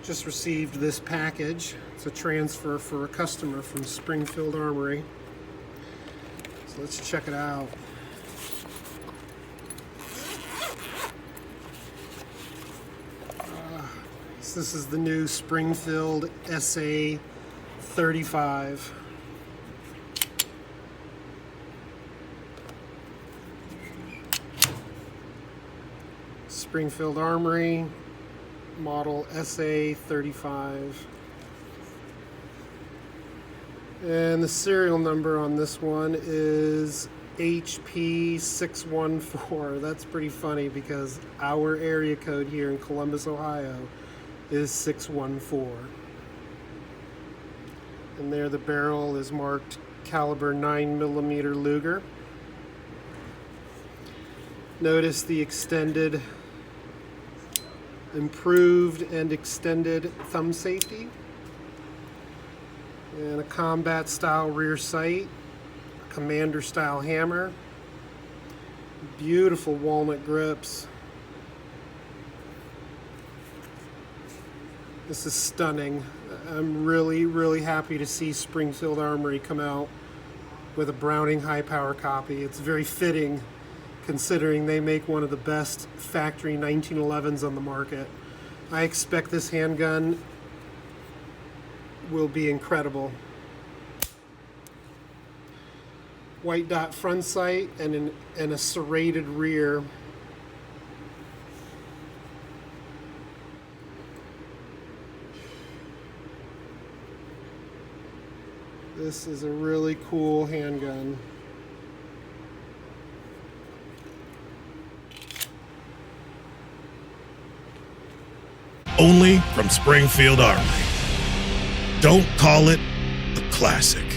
Just received this package. It's a transfer for a customer from Springfield Armory. So let's check it out. So this is the new Springfield SA 35. Springfield Armory, model SA 35. And the serial number on this one is HP 614. That's pretty funny because our area code here in Columbus, Ohio is 614. And there the barrel is marked caliber 9mm Luger. Notice the improved and extended thumb safety, and a combat style rear sight, a commander style hammer, beautiful walnut grips. This is stunning. I'm really happy to see Springfield Armory come out with a Browning high power copy. It's very fitting considering they make one of the best factory 1911s on the market. I expect this handgun will be incredible. White dot front sight and a serrated rear. This is a really cool handgun. Only from Springfield Armory. Don't call it a classic.